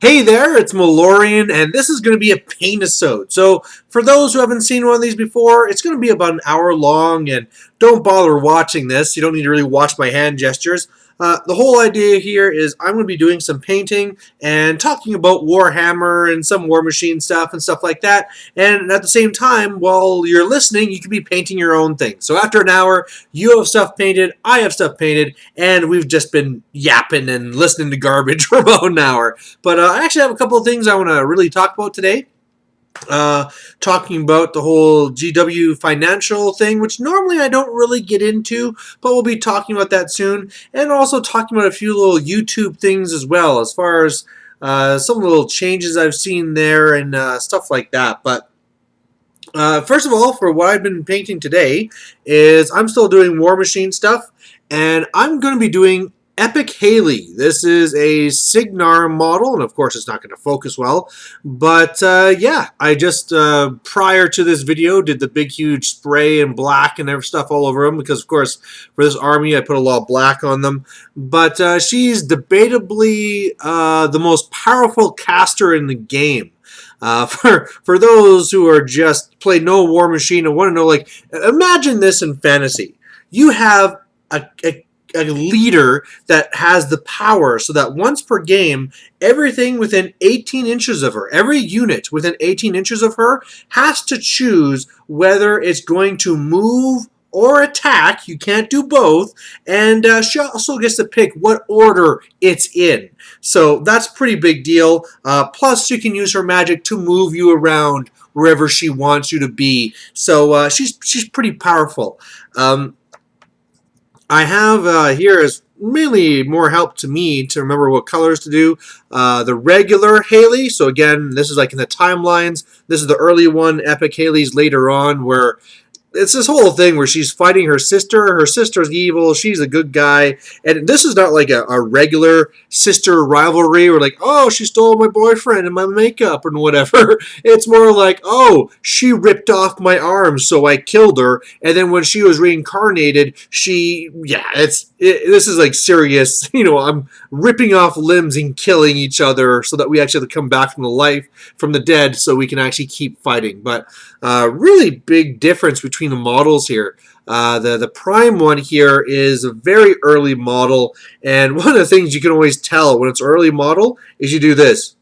Hey there, it's Malorian, and this is going to be a Paintisode. So, for those who haven't seen one of these before, it's going to be about an hour long, and don't bother watching this. You don't need to really watch my hand gestures. The whole idea here is I'm going to be doing some painting and talking about Warhammer and some War Machine stuff and stuff like that. And at the same time, while you're listening, you can be painting your own thing. So after an hour, you have stuff painted, I have stuff painted, and we've just been yapping and listening to garbage for about an hour. But I actually have a couple of things I want to really talk about today. Talking about the whole GW financial thing, which normally I don't really get into, but we'll be talking about that soon. And also talking about a few little YouTube things as well, as far as some little changes I've seen there and stuff like that. But first of all, for what I've been painting today, is I'm still doing War Machine stuff, and I'm going to be doing Epic Haley. This is a Signar model, and of course it's not going to focus well, but yeah, I just, prior to this video, did the big huge spray and black and stuff all over them, because of course for this army I put a lot of black on them, but she's debatably the most powerful caster in the game. For those who are just play no War Machine and want to know, like, imagine this in fantasy. You have a leader that has the power so that once per game, everything within 18 inches of her, every unit within 18 inches of her has to choose whether it's going to move or attack. You can't do both, and she also gets to pick what order it's in. So that's a pretty big deal. Plus, she can use her magic to move you around wherever she wants you to be. So she's pretty powerful. I have here is mainly more help to me to remember what colors to do. The regular Haley, so again, this is like in the timelines. This is the early one. Epic Haley's later on, where it's this whole thing where she's fighting her sister. Her sister's evil. She's a good guy. And this is not like a regular sister rivalry where like, oh, she stole my boyfriend and my makeup and whatever. It's more like, oh, she ripped off my arms, so I killed her. And then when she was reincarnated, this is like serious. You know, I'm ripping off limbs and killing each other so that we actually have to come back from the dead so we can actually keep fighting. But really big difference between the models here. The prime one here is a very early model, and one of the things you can always tell when it's early model is you do this.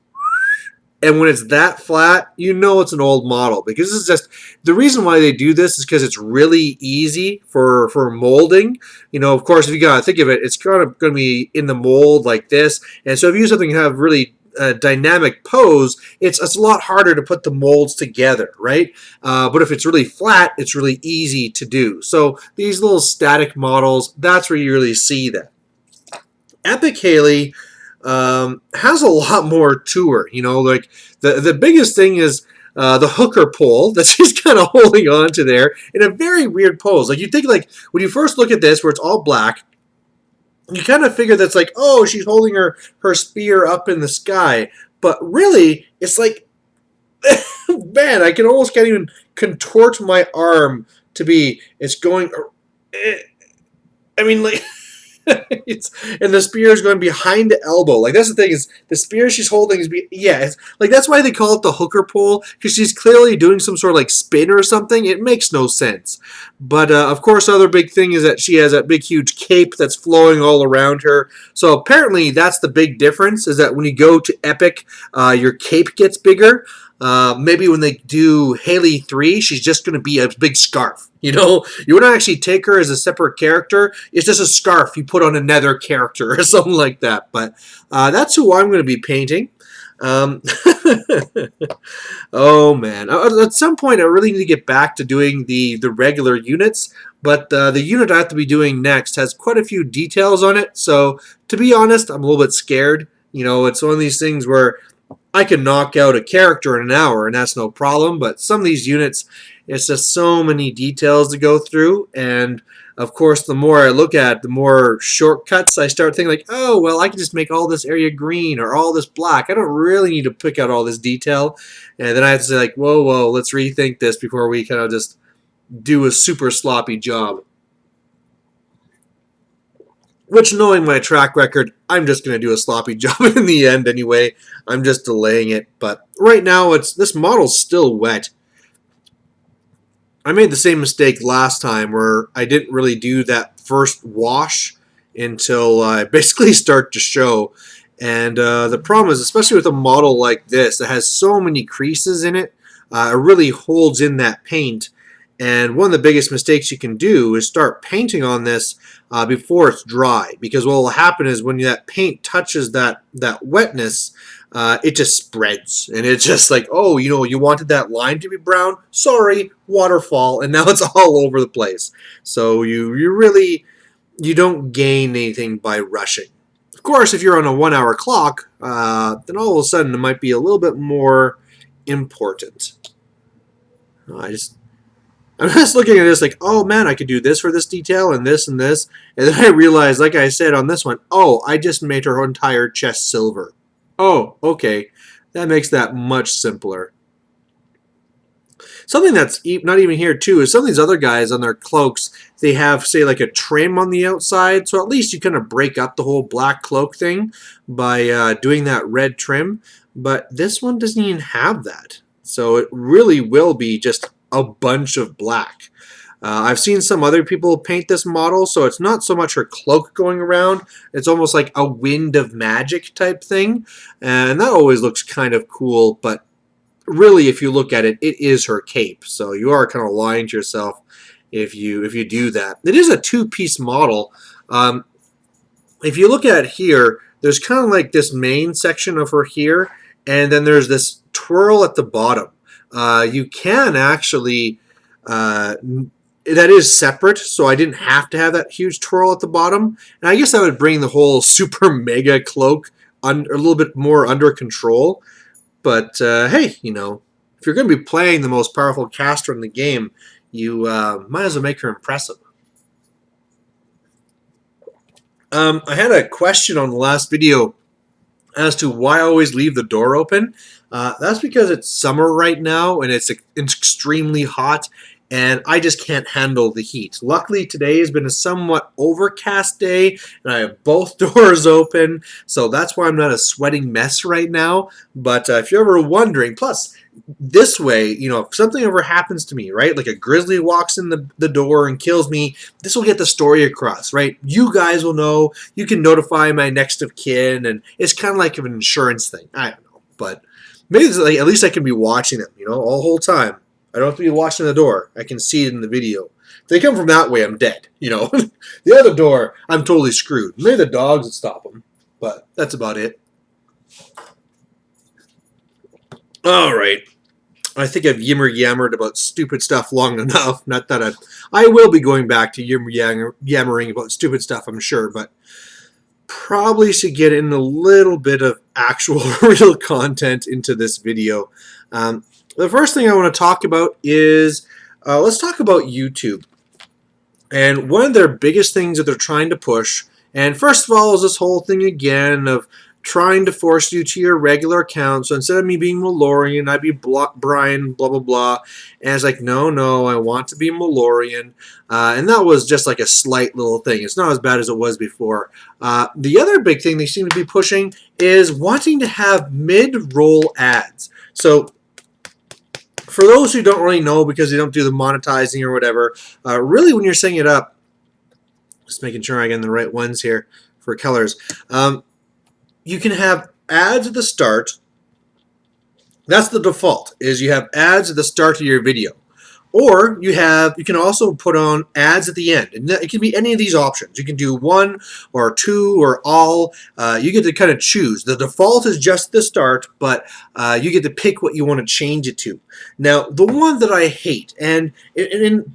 And when it's that flat, you know it's an old model, because it's just, the reason why they do this is because it's really easy for molding. You know, of course, if you gotta think of it, it's kind of going to be in the mold like this, and so if you use something that have really dynamic pose, it's a lot harder to put the molds together, right? But if it's really flat, it's really easy to do. So these little static models, that's where you really see that. Epic Haley has a lot more to her. You know, like the biggest thing is the hooker pole that she's kind of holding on to there in a very weird pose. Like, you think, like, when you first look at this where it's all black, you kind of figure that's like, oh, she's holding her spear up in the sky. But really, it's like, man, I can almost can't even contort my arm to be, it's going, I mean, like, and the spear is going behind the elbow. Like, that's the thing, is the spear she's holding is it's like, that's why they call it the hooker pole, because she's clearly doing some sort of like spin or something. It makes no sense. But of course, the other big thing is that she has that big huge cape that's flowing all around her. So apparently that's the big difference, is that when you go to Epic, your cape gets bigger. Maybe when they do Haley 3, she's just going to be a big scarf. You know, you wouldn't actually take her as a separate character. It's just a scarf you put on another character or something like that. But that's who I'm going to be painting. Oh, man. At some point, I really need to get back to doing the regular units. But the unit I have to be doing next has quite a few details on it. So, to be honest, I'm a little bit scared. You know, it's one of these things where I can knock out a character in an hour, and that's no problem. But some of these units, it's just so many details to go through. And, of course, the more I look at it, the more shortcuts I start thinking, like, oh, well, I can just make all this area green or all this black. I don't really need to pick out all this detail. And then I have to say, like, whoa, let's rethink this before we kind of just do a super sloppy job. which, knowing my track record, I'm just going to do a sloppy job in the end anyway. I'm just delaying it. But right now, this model's still wet. I made the same mistake last time where I didn't really do that first wash until I basically start to show. And the problem is, especially with a model like this that has so many creases in it, it really holds in that paint. And one of the biggest mistakes you can do is start painting on this before it's dry, because what will happen is when that paint touches that wetness, it just spreads, and it's just like, oh, you wanted that line to be brown, sorry, waterfall, and now it's all over the place. So you don't gain anything by rushing. Of course, if you're on a 1 hour clock, then all of a sudden it might be a little bit more important. I'm just looking at this like, oh man, I could do this for this detail and this, and then I realized, like I said on this one, oh, I just made her entire chest silver. Oh, okay, that makes that much simpler. Something that's not even here too is some of these other guys on their cloaks, they have, say, like a trim on the outside, so at least you kind of break up the whole black cloak thing by doing that red trim, but this one doesn't even have that. So it really will be just a bunch of black. I've seen some other people paint this model, so it's not so much her cloak going around, it's almost like a wind of magic type thing, and that always looks kind of cool, but really, if you look at it, it is her cape, so you are kind of lying to yourself if you do that. It is a two-piece model. If you look at it here, there's kind of like this main section of her here, and then there's this twirl at the bottom. You can actually, that is separate, so I didn't have to have that huge twirl at the bottom. And I guess that would bring the whole super mega cloak a little bit more under control. But hey, if you're going to be playing the most powerful caster in the game, you might as well make her impressive. I had a question on the last video as to why I always leave the door open. That's because it's summer right now and it's extremely hot, and I just can't handle the heat. Luckily, today has been a somewhat overcast day, and I have both doors open, so that's why I'm not a sweating mess right now. But if you're ever wondering, plus, this way, if something ever happens to me, right, like a grizzly walks in the door and kills me, this will get the story across, right? You guys will know. You can notify my next of kin, and it's kind of like an insurance thing. I don't know, but maybe like, at least I can be watching them, all the whole time. I don't have to be watching the door. I can see it in the video. If they come from that way, I'm dead, The other door, I'm totally screwed. Maybe the dogs would stop them, but that's about it. All right. I think I've yammered about stupid stuff long enough. Not that I will be going back to yammering about stupid stuff, I'm sure, but probably should get in a little bit of actual real content into this video. The first thing I want to talk about is, let's talk about YouTube. And one of their biggest things that they're trying to push, and first of all is this whole thing again of trying to force you to your regular account. So instead of me being Malorian, I'd be Brian, blah, blah, blah. And it's like, no, I want to be Malorian. And that was just like a slight little thing. It's not as bad as it was before. The other big thing they seem to be pushing is wanting to have mid-roll ads. So for those who don't really know because they don't do the monetizing or whatever, really when you're setting it up, just making sure I get the right ones here for colors, you can have ads at the start. That's the default, is you have ads at the start of your video. Or you can also put on ads at the end. And it can be any of these options. You can do one or two or all. You get to kind of choose. The default is just the start, but you get to pick what you want to change it to. Now, the one that I hate, and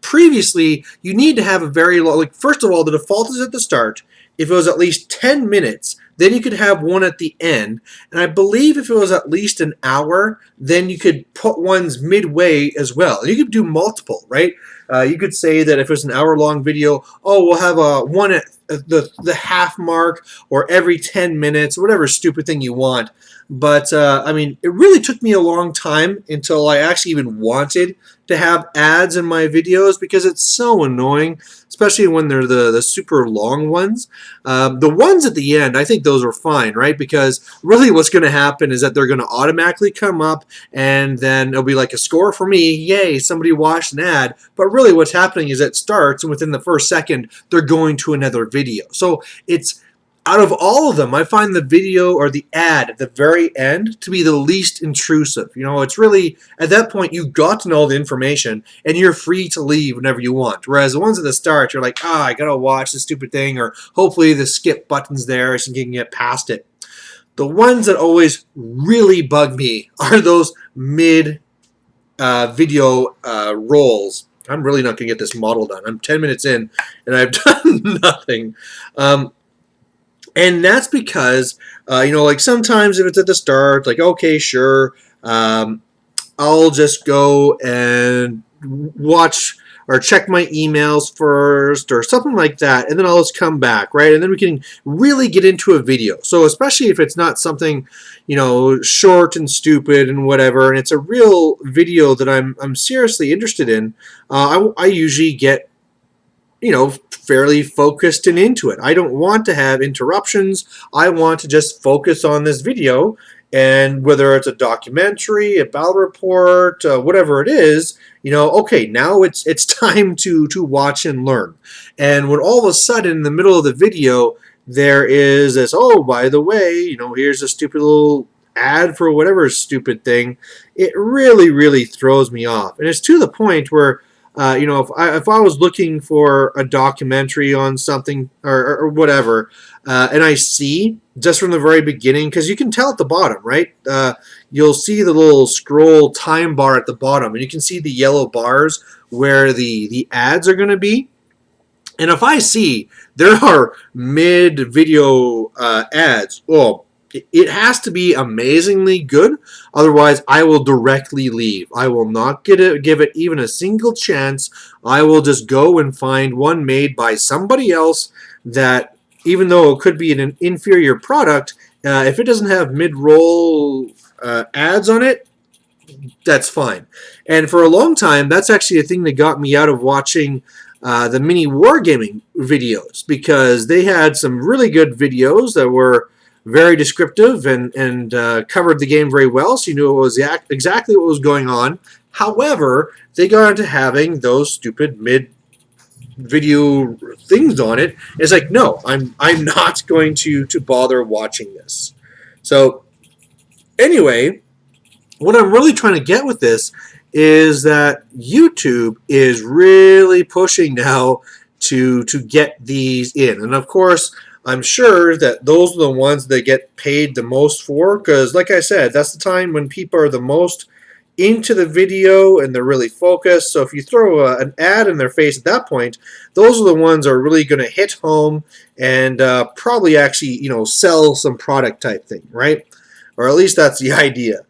previously, you need to have a very low, first of all, the default is at the start. If it was at least 10 minutes, then you could have one at the end. And I believe if it was at least an hour, then you could put ones midway as well. And you could do multiple, right? You could say that if it was an hour-long video, oh, we'll have one at the half mark or every 10 minutes, whatever stupid thing you want. But I mean, it really took me a long time until I actually even wanted to have ads in my videos because it's so annoying, especially when they're the super long ones. The ones at the end, I think those are fine, right? Because really what's going to happen is that they're going to automatically come up and then it'll be like a score for me. Yay, somebody watched an ad. But really what's happening is it starts and within the first second, they're going to another video. So it's out of all of them, I find the video or the ad at the very end to be the least intrusive. You know, it's really, at that point, you got to know the information and you're free to leave whenever you want. Whereas the ones at the start, you're like, I gotta watch this stupid thing, or hopefully the skip button's there so you can get past it. The ones that always really bug me are those mid video rolls. I'm really not going to get this model done. I'm 10 minutes in and I've done nothing. And that's because, you know, like sometimes if it's at the start, like, okay, sure, I'll just go and watch or check my emails first or something like that, and then I'll just come back, right? And then we can really get into a video. So especially if it's not something, you know, short and stupid and whatever, and it's a real video that I'm seriously interested in, I usually get, you know, fairly focused and into it. I don't want to have interruptions. I want to just focus on this video, and whether it's a documentary, a battle report, whatever it is, you know, okay, now it's time to watch and learn. And when all of a sudden in the middle of the video there is this, oh, by the way, you know, here's a stupid little ad for whatever stupid thing, it really throws me off. And it's to the point where you know, if I was looking for a documentary on something or whatever, and I see just from the very beginning, because you can tell at the bottom, right? You'll see the little scroll time bar at the bottom, and you can see the yellow bars where the ads are going to be. And if I see there are mid-video ads, oh, it has to be amazingly good. Otherwise, I will directly leave. I will not give it even a single chance. I will just go and find one made by somebody else that, even though it could be an inferior product, if it doesn't have mid-roll ads on it, that's fine. And for a long time, that's actually a thing that got me out of watching the mini wargaming videos, because they had some really good videos that were very descriptive and covered the game very well, so you knew it was exactly what was going on. However, they got into having those stupid mid-video things on it. It's like, no, I'm not going to bother watching this. So anyway, what I'm really trying to get with this is that YouTube is really pushing now to get these in. And of course, I'm sure that those are the ones that get paid the most for, because like I said, that's the time when people are the most into the video and they're really focused. So if you throw an ad in their face at that point, those are the ones that are really going to hit home and probably actually, you know, sell some product type thing, right? Or at least that's the idea.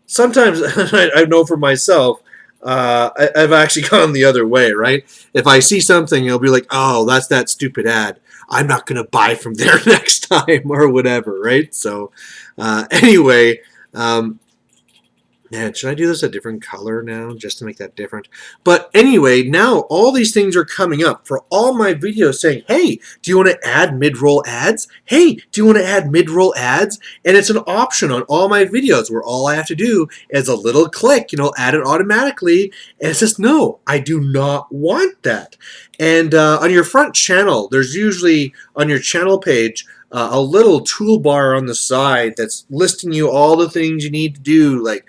Sometimes, I know for myself, I've actually gone the other way, right? If I see something, it'll be like, oh, that's that stupid ad. I'm not going to buy from there next time or whatever, right? So anyway, man, should I do this a different color now just to make that different? But anyway, now all these things are coming up for all my videos saying, hey, do you want to add mid-roll ads? Hey, do you want to add mid-roll ads? And it's an option on all my videos where all I have to do is a little click, you know, add it automatically. And it says, no, I do not want that. And on your front channel, there's usually on your channel page a little toolbar on the side that's listing you all the things you need to do, like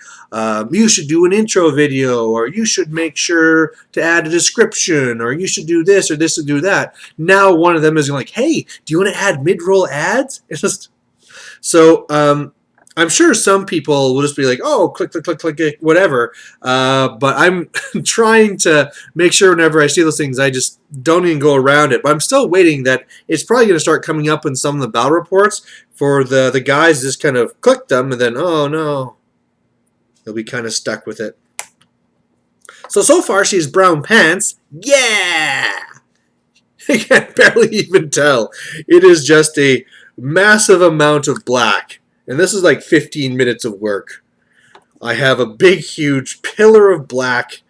you should do an intro video, or you should make sure to add a description, or you should do this or this and do that. Now one of them is like, hey, do you want to add mid-roll ads? It's just so I'm sure some people will just be like, oh, click, whatever. But I'm trying to make sure whenever I see those things, I just don't even go around it. But I'm still waiting that it's probably going to start coming up in some of the battle reports for the guys just kind of click them and then, oh, no. They'll be kind of stuck with it. So far, she's brown pants. Yeah! I can barely even tell. It is just a massive amount of black. And this is like 15 minutes of work. I have a big, huge pillar of black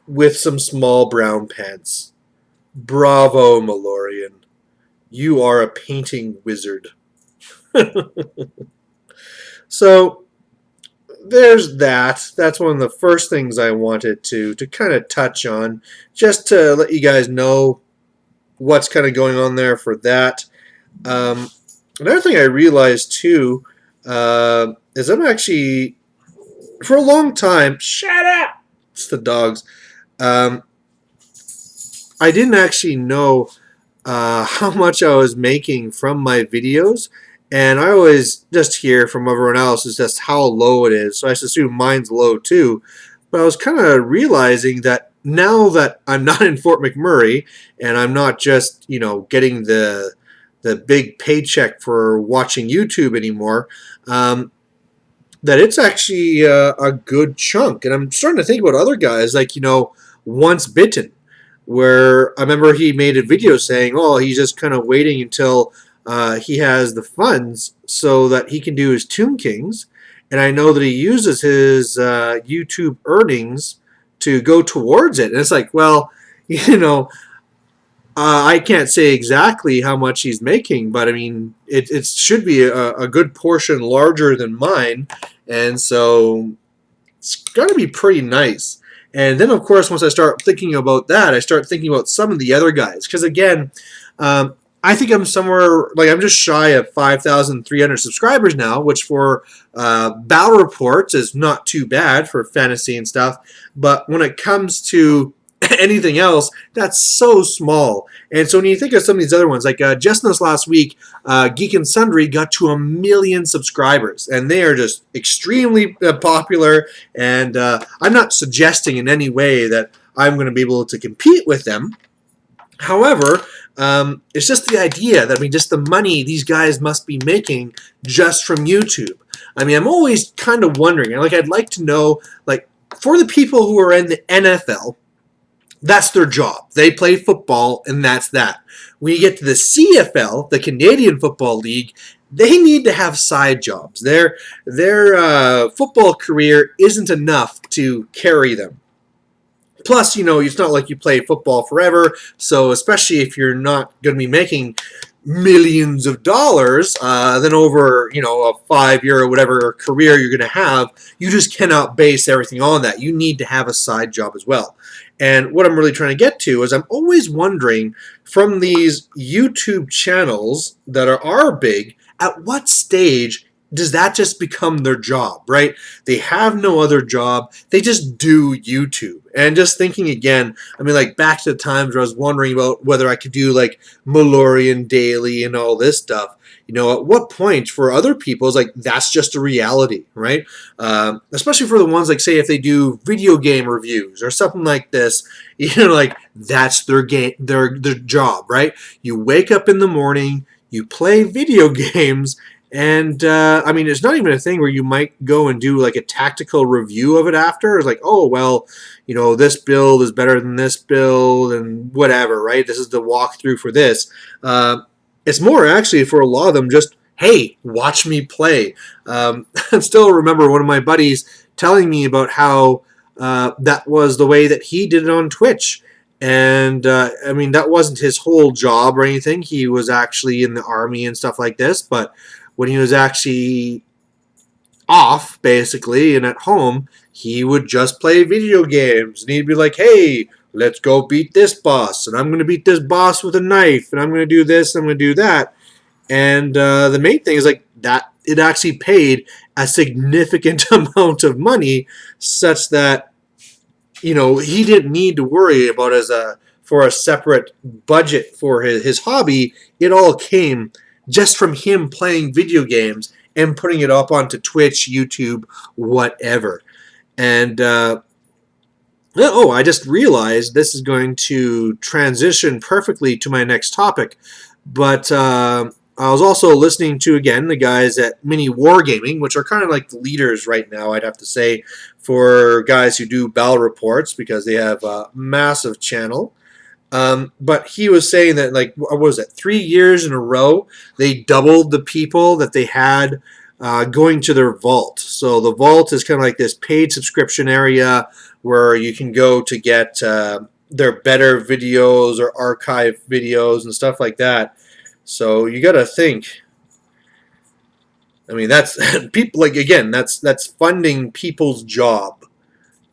with some small brown pants. Bravo, Malorian. You are a painting wizard. So there's that. That's one of the first things I wanted to kind of touch on, just to let you guys know what's kind of going on there for that. Um, Another thing I realized too is I'm actually, for a long time, shut up. It's the dogs. Um, I didn't actually know how much I was making from my videos, and I always just hear from everyone else is just how low it is. So I just assume mine's low too. But I was kind of realizing that now that I'm not in Fort McMurray and I'm not just getting the big paycheck for watching YouTube anymore, that it's actually a good chunk. And I'm starting to think about other guys like Once Bitten, where I remember he made a video saying, "Oh, he's just kind of waiting until he has the funds so that he can do his Tomb Kings." And I know that he uses his YouTube earnings to go towards it. And it's like, well, you know, I can't say exactly how much he's making, but I mean, it should be a good portion larger than mine, and so it's got to be pretty nice. And then, of course, once I start thinking about that, I start thinking about some of the other guys. Because again, I think I'm somewhere like I'm just shy of 5,300 subscribers now, which for battle reports is not too bad for fantasy and stuff. But when it comes to anything else, that's so small. And so when you think of some of these other ones, like just this last week, Geek and Sundry got to 1 million subscribers, and they are just extremely popular. And I'm not suggesting in any way that I'm going to be able to compete with them. However, it's just the idea that just the money these guys must be making just from YouTube. I mean, I'm always kind of wondering, like, I'd like to know, like, for the people who are in the NFL, that's their job. They play football, and that's that. When you get to the CFL, the Canadian Football League, they need to have side jobs. Their football career isn't enough to carry them. Plus, it's not like you play football forever, so especially if you're not going to be making millions of dollars, then over, a 5-year or whatever career you're going to have, you just cannot base everything on that. You need to have a side job as well. And what I'm really trying to get to is I'm always wondering from these YouTube channels that are big, at what stage does that just become their job, right? They have no other job. They just do YouTube. And just thinking again, like back to the times where I was wondering about whether I could do like Malorian daily and all this stuff. At what point for other people is like that's just a reality, right? Especially for the ones like say if they do video game reviews or something like this, like that's their job, right? You wake up in the morning, you play video games. And, it's not even a thing where you might go and do, like, a tactical review of it after. It's like, oh, well, this build is better than this build and whatever, right? This is the walkthrough for this. It's more, actually, for a lot of them, just, hey, watch me play. I still remember one of my buddies telling me about how that was the way that he did it on Twitch. And, that wasn't his whole job or anything. He was actually in the army and stuff like this, but when he was actually off, basically, and at home, he would just play video games. And he'd be like, hey, let's go beat this boss. And I'm going to beat this boss with a knife. And I'm going to do this. I'm going to do that. And the main thing is like that it actually paid a significant amount of money such that, he didn't need to worry about for a separate budget for his hobby. It all came just from him playing video games and putting it up onto Twitch, YouTube, whatever. And, I just realized this is going to transition perfectly to my next topic. But I was also listening to, again, the guys at Mini Wargaming, which are kind of like the leaders right now, I'd have to say, for guys who do battle reports because they have a massive channel. But he was saying that, like, what was it, 3 years in a row, they doubled the people that they had going to their vault. So the vault is kind of like this paid subscription area where you can go to get their better videos or archive videos and stuff like that. So you got to think. I mean, that's people, like, again, that's funding people's job.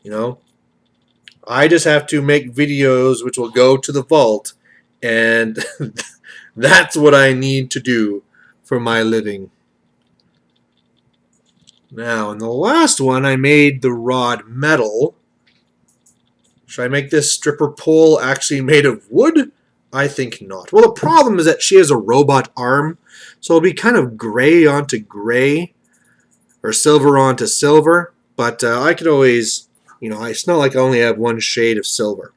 You know, I just have to make videos which will go to the vault, and that's what I need to do for my living. Now, in the last one, I made the rod metal. Should I make this stripper pole actually made of wood? I think not. Well, the problem is that she has a robot arm, so it'll be kind of gray onto gray, or silver onto silver, but I could always, it's not like I only have one shade of silver.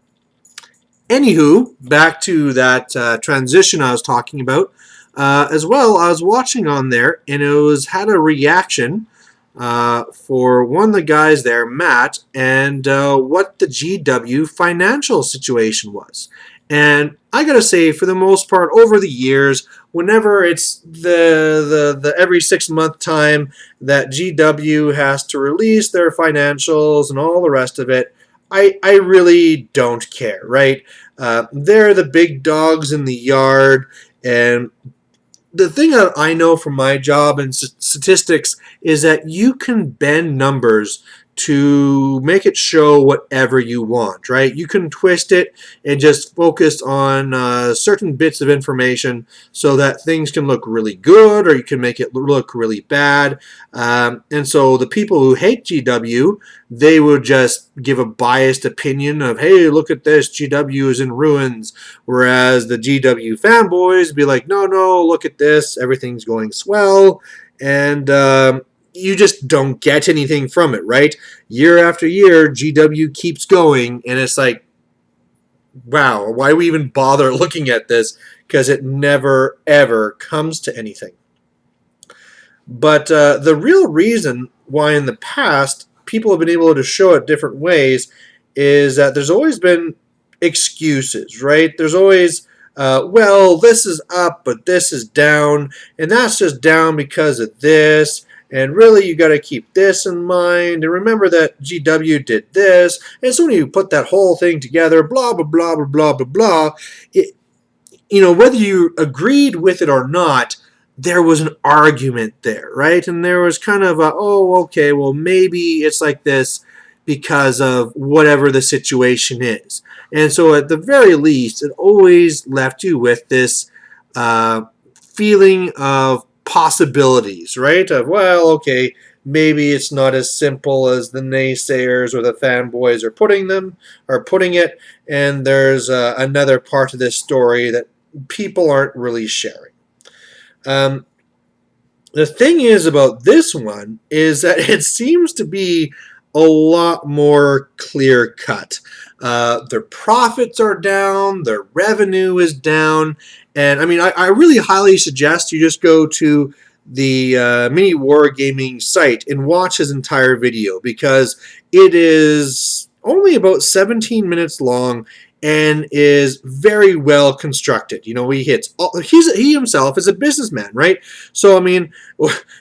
Anywho, back to that transition I was talking about. As well, I was watching on there, and it had a reaction for one of the guys there, Matt, and what the GW financial situation was. And I gotta say, for the most part, over the years, whenever it's the every 6 month time that GW has to release their financials and all the rest of it, I really don't care, right? They're the big dogs in the yard, and the thing that I know from my job and statistics is that you can bend numbers to make it show whatever you want, right? You can twist it and just focus on certain bits of information so that things can look really good, or you can make it look really bad. And so the people who hate GW, they would just give a biased opinion of, hey, look at this, GW is in ruins. Whereas the GW fanboys would be like, no, look at this, everything's going swell. And you just don't get anything from it, right? Year after year, GW keeps going, and it's like, wow, why do we even bother looking at this? Because it never, ever comes to anything. But the real reason why in the past people have been able to show it different ways is that there's always been excuses, right? There's always, well, this is up, but this is down, and that's just down because of this. And really, you got to keep this in mind. And remember that GW did this. And so when you put that whole thing together, blah, blah, blah, blah, blah, blah, blah, whether you agreed with it or not, there was an argument there, right? And there was kind of okay, well, maybe it's like this because of whatever the situation is. And so at the very least, it always left you with this feeling of possibilities, right? Of, well, okay, maybe it's not as simple as the naysayers or the fanboys are putting it, and there's another part of this story that people aren't really sharing. The thing is about this one is that it seems to be a lot more clear cut. Their profits are down, their revenue is down, and I mean, I really highly suggest you just go to the Mini Wargaming site and watch his entire video, because it is only about 17 minutes long and is very well constructed. He himself is a businessman, right? So I mean,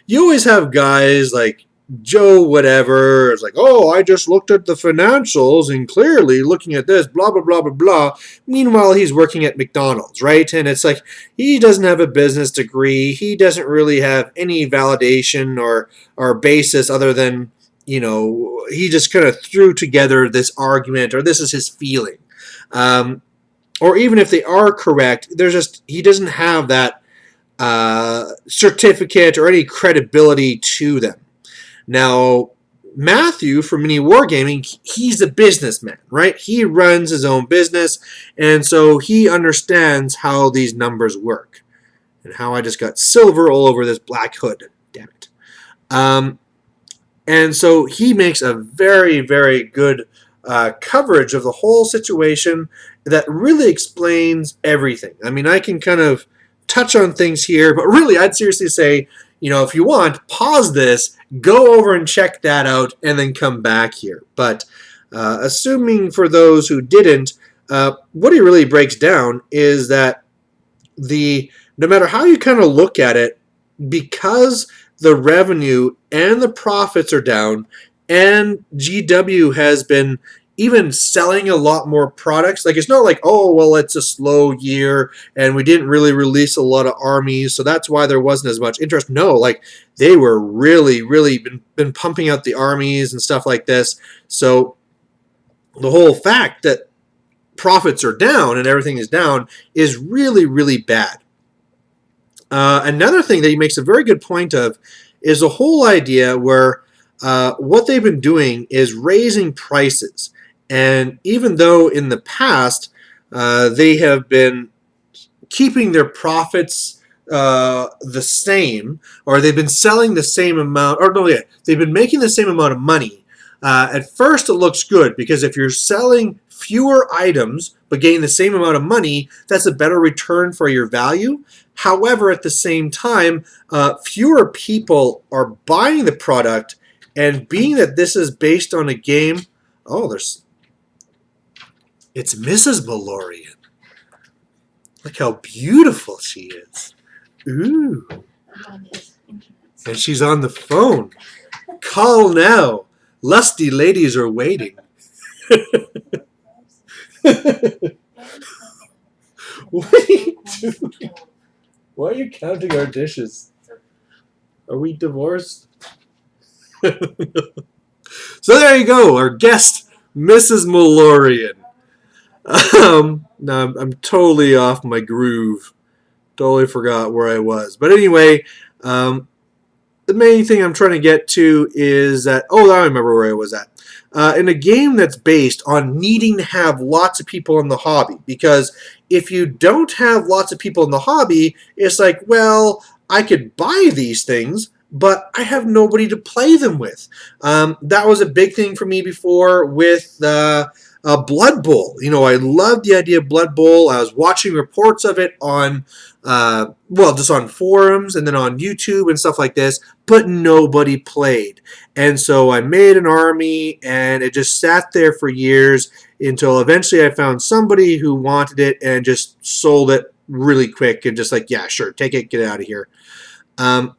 you always have guys like Joe whatever is like, oh, I just looked at the financials and clearly looking at this, blah, blah, blah, blah, blah. Meanwhile, he's working at McDonald's, right? And it's like, he doesn't have a business degree. He doesn't really have any validation or basis other than, he just kind of threw together this argument, or this is his feeling. Or even if they are correct, he doesn't have that certificate or any credibility to them. Now, Matthew from Mini Wargaming, he's a businessman, right? He runs his own business, and so he understands how these numbers work. And how I just got silver all over this black hood. Damn it. And so he makes a very, very good coverage of the whole situation that really explains everything. I mean, I can kind of touch on things here, but really I'd seriously say, if you want, pause this, go over and check that out, and then come back here. But assuming for those who didn't, what he really breaks down is that no matter how you kind of look at it, because the revenue and the profits are down, and GW has been even selling a lot more products. Like, it's not like, oh, well, it's a slow year and we didn't really release a lot of armies, so that's why there wasn't as much interest. No, like, they were really been pumping out the armies and stuff like this. So the whole fact that profits are down and everything is down is really bad. Another thing that he makes a very good point of is the whole idea where what they've been doing is raising prices. And even though in the past they have been keeping their profits the same, or they've been selling the same amount, or no, yeah, they've been making the same amount of money. At first, it looks good because if you're selling fewer items but getting the same amount of money, that's a better return for your value. However, at the same time, fewer people are buying the product, and being that this is based on a game, it's Mrs. Malorian. Look how beautiful she is. Ooh. And she's on the phone. Call now. Lusty ladies are waiting. What are you doing? Why are you counting our dishes? Are we divorced? So there you go, our guest, Mrs. Malorian. Now I'm totally off my groove. Totally forgot where I was. But anyway, the main thing I'm trying to get to is that, I remember where I was at. In a game that's based on needing to have lots of people in the hobby. Because if you don't have lots of people in the hobby, it's like, well, I could buy these things, but I have nobody to play them with. That was a big thing for me before with Blood Bowl. I loved the idea of Blood Bowl. I was watching reports of it on, just on forums and then on YouTube and stuff like this, but nobody played. And so I made an army, and it just sat there for years until eventually I found somebody who wanted it and just sold it really quick and just like, yeah, sure, take it, get out of here. And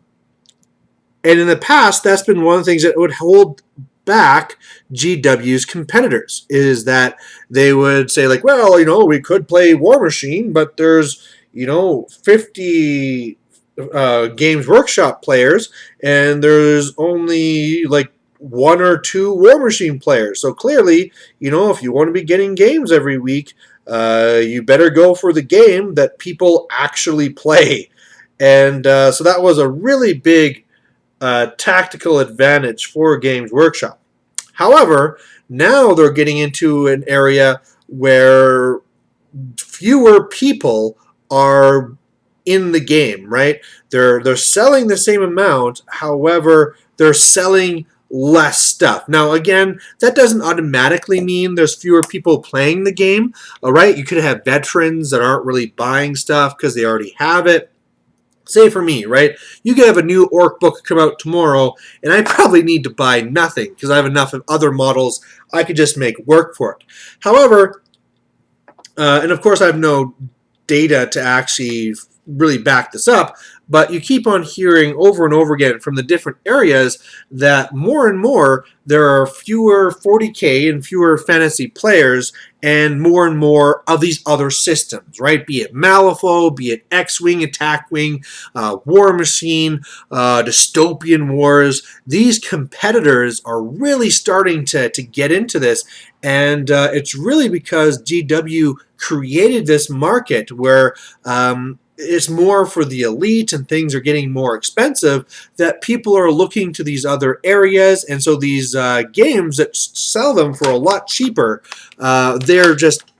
in the past, that's been one of the things that would hold back GW's competitors, is that they would say like, well, we could play War Machine, but there's 50 Games Workshop players, and there's only like 1 or 2 War Machine players. So clearly, if you want to be getting games every week, you better go for the game that people actually play. And so that was a really big tactical advantage for Games Workshop. However, now they're getting into an area where fewer people are in the game, right? They're selling the same amount, however, they're selling less stuff. Now, again, that doesn't automatically mean there's fewer people playing the game, all right? You could have veterans that aren't really buying stuff because they already have it. Say for me, right? You could have a new Orc book come out tomorrow, and I probably need to buy nothing because I have enough of other models I could just make work for it. However, and of course I have no data to actually really back this up, but you keep on hearing over and over again from the different areas that more and more there are fewer 40K and fewer fantasy players and more of these other systems, right? Be it Malifaux, be it X-Wing, Attack Wing, War Machine, Dystopian Wars. These competitors are really starting to get into this, and it's really because GW created this market where it's more for the elite and things are getting more expensive, that people are looking to these other areas, and so these games that sell them for a lot cheaper, they're just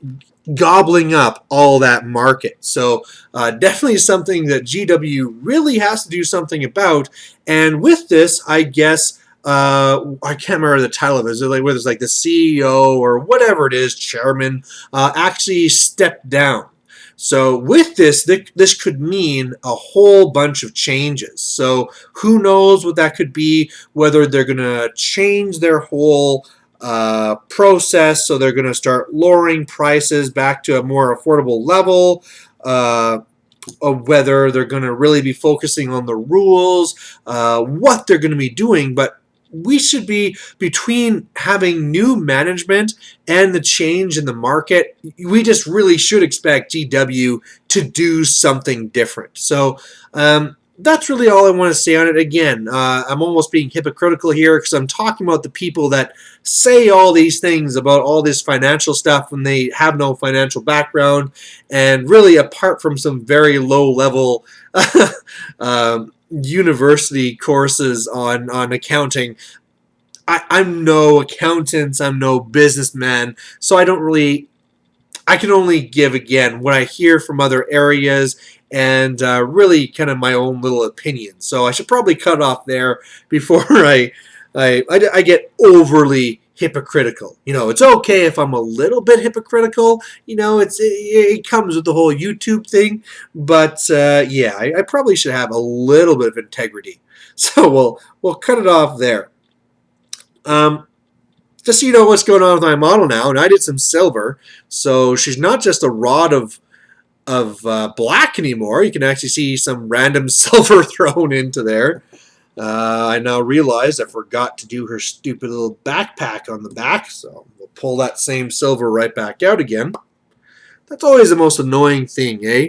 gobbling up all that market. So definitely something that GW really has to do something about. And with this, I guess, I can't remember the title of it. Is it like whether it's like the CEO or whatever it is, chairman, actually stepped down. So with this could mean a whole bunch of changes. So who knows what that could be, whether they're going to change their whole process, so they're going to start lowering prices back to a more affordable level. of whether they're going to really be focusing on the rules, what they're going to be doing, but we should be, between having new management and the change in the market, we just really should expect GW to do something different. So that's really all I want to say on it. Again, I'm almost being hypocritical here because I'm talking about the people that say all these things about all this financial stuff when they have no financial background, and really, apart from some very low level university courses on accounting, I'm no accountant, I'm no businessman, so I can only give, again, what I hear from other areas and really kind of my own little opinion. So I should probably cut off there before I get overly hypocritical. It's okay if I'm a little bit hypocritical. It comes with the whole YouTube thing. But yeah, I probably should have a little bit of integrity. So we'll cut it off there. Just so you know what's going on with my model now, and I did some silver, so she's not just a rod of black anymore. You can actually see some random silver thrown into there. I now realize I forgot to do her stupid little backpack on the back, so we'll pull that same silver right back out again. That's always the most annoying thing, eh?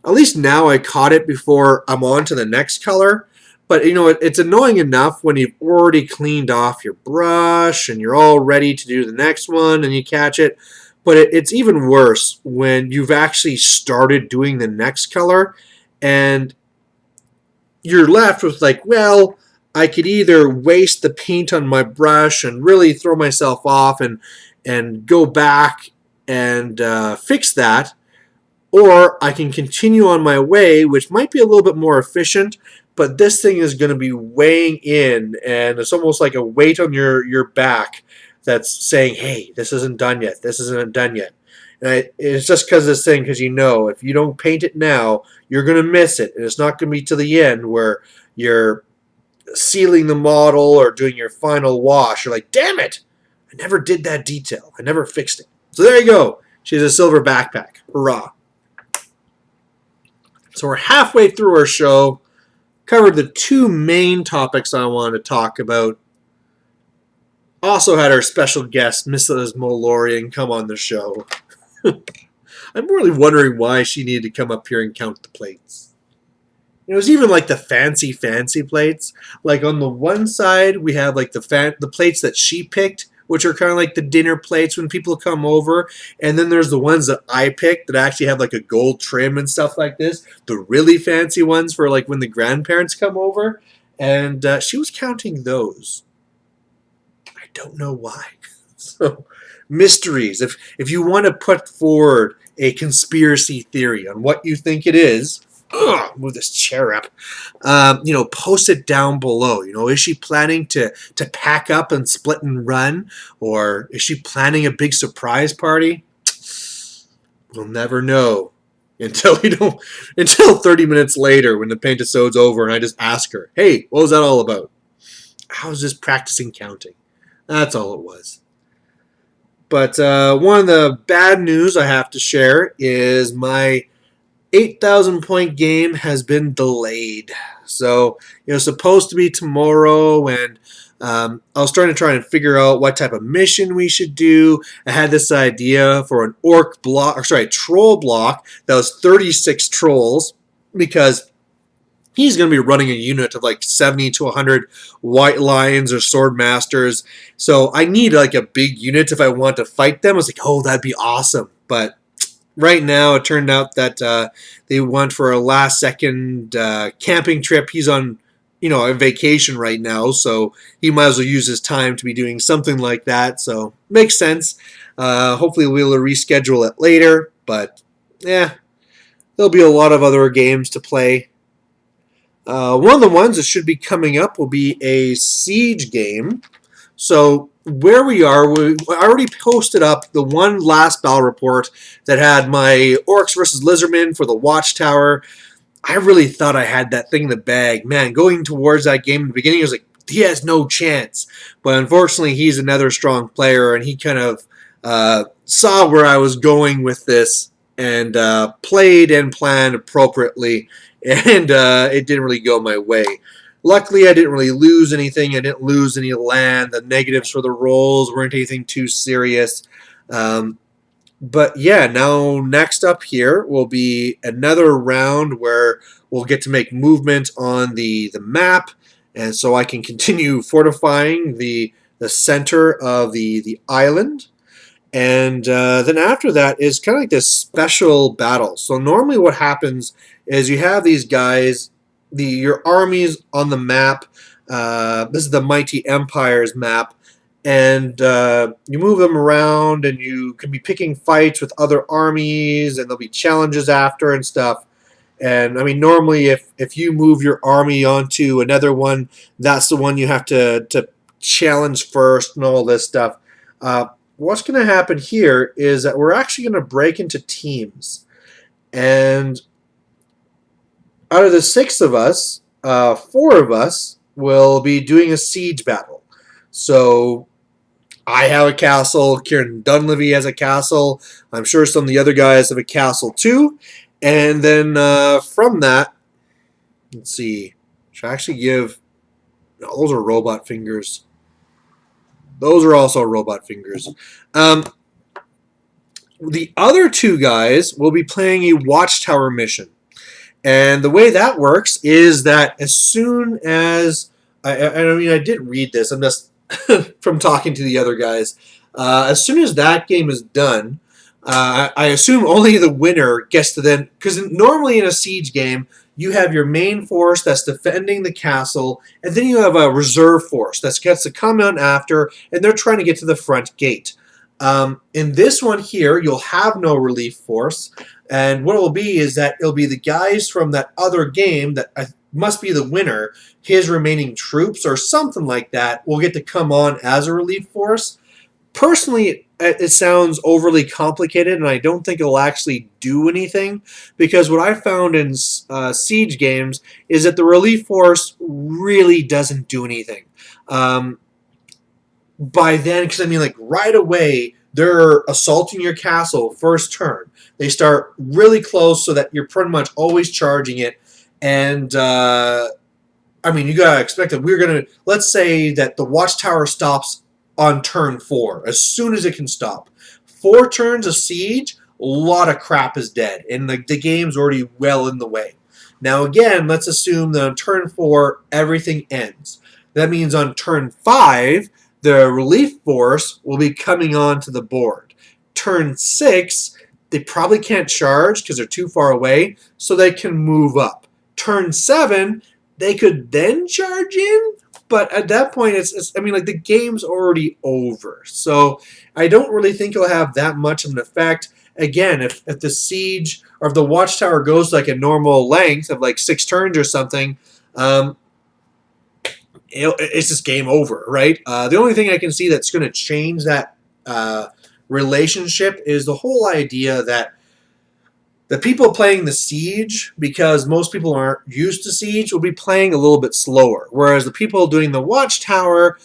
At least now I caught it before I'm on to the next color. But, it's annoying enough when you've already cleaned off your brush and you're all ready to do the next one and you catch it. But it's even worse when you've actually started doing the next color and you're left with like, well, I could either waste the paint on my brush and really throw myself off and go back and fix that, or I can continue on my way, which might be a little bit more efficient, but this thing is going to be weighing in, and it's almost like a weight on your back that's saying, hey, this isn't done yet, this isn't done yet. And it's just because of this thing, because if you don't paint it now, you're going to miss it, and it's not going to be to the end where you're sealing the model or doing your final wash. You're like, damn it, I never did that detail, I never fixed it. So there you go, she has a silver backpack, hurrah. So we're halfway through our show. Covered the two main topics I wanted to talk about. Also had our special guest, Mrs. Malorian, come on the show. I'm really wondering why she needed to come up here and count the plates. It was even like the fancy plates. Like on the one side, we have like the plates that she picked, which are kind of like the dinner plates when people come over. And then there's the ones that I picked that actually have like a gold trim and stuff like this. The really fancy ones for like when the grandparents come over. And she was counting those. I don't know why. So, mysteries. If you want to put forward a conspiracy theory on what you think it is, move this chair up. Post it down below. Is she planning to pack up and split and run, or is she planning a big surprise party? We'll never know until 30 minutes later when the Paintisode's over and I just ask her, "Hey, what was that all about?" I was just practicing counting. That's all it was. But one of the bad news I have to share is my 8,000 point game has been delayed. So it was supposed to be tomorrow, and I was trying to figure out what type of mission we should do. I had this idea for an troll block that was 36 trolls, because he's going to be running a unit of like 70 to 100 white lions or sword masters. So I need like a big unit if I want to fight them. I was like, oh, that'd be awesome. But right now, it turned out that they went for a last-second camping trip. He's on, a vacation right now, so he might as well use his time to be doing something like that. So makes sense. Hopefully, we'll be able to reschedule it later. But yeah, there'll be a lot of other games to play. One of the ones that should be coming up will be a Siege game. So where we are, I already posted up the one last battle report that had my Orcs versus Lizardmen for the Watchtower. I really thought I had that thing in the bag. Man, going towards that game in the beginning, I was like, he has no chance. But unfortunately, he's another strong player, and he kind of saw where I was going with this and played and planned appropriately, and it didn't really go my way. Luckily, I didn't really lose anything. I didn't lose any land. The negatives for the rolls weren't anything too serious. But yeah, now next up here will be another round where we'll get to make movement on the map, and so I can continue fortifying the center of the island. And then after that is kind of like this special battle. So normally what happens is you have these guys, your armies on the map. This is the Mighty Empires map. And you move them around, and you can be picking fights with other armies, and there'll be challenges after and stuff. And I mean, normally, if you move your army onto another one, that's the one you have to challenge first, and all this stuff. What's going to happen here is that we're actually going to break into teams, and out of the 6 of us, 4 of us will be doing a siege battle. So I have a castle. Kieran Dunleavy has a castle. I'm sure some of the other guys have a castle too. And then from that, let's see. Should I actually give... No, those are robot fingers. Those are also robot fingers. The other 2 guys will be playing a Watchtower mission. And the way that works is that as soon as... I mean, I did read this. I'm just... from talking to the other guys. As soon as that game is done, I assume only the winner gets to then... Because normally in a siege game, you have your main force that's defending the castle, and then you have a reserve force that gets to come in after, and they're trying to get to the front gate. In this one here, you'll have no relief force, and what it will be is that it'll be the guys from that other game that must be the winner, his remaining troops or something like that, will get to come on as a relief force. Personally, it sounds overly complicated, and I don't think it'll actually do anything, because what I found in siege games is that the relief force really doesn't do anything. By then, because I mean, like right away, they're assaulting your castle first turn. They start really close so that you're pretty much always charging it. And I mean, you gotta expect that we're gonna... Let's say that the Watchtower stops on turn 4 as soon as it can stop. 4 turns of siege, a lot of crap is dead, and the game's already well in the way. Now again, let's assume that on turn 4 everything ends. That means on turn 5 the relief force will be coming onto the board. Turn 6, they probably can't charge because they're too far away, so they can move up. Turn 7, they could then charge in, but at that point, I mean, like, the game's already over. So I don't really think it'll have that much of an effect. Again, if the siege or if the Watchtower goes like a normal length of like 6 turns or something, it's just game over, right? The only thing I can see that's going to change that relationship is the whole idea that the people playing the siege, because most people aren't used to siege, will be playing a little bit slower. Whereas the people doing the Watchtower,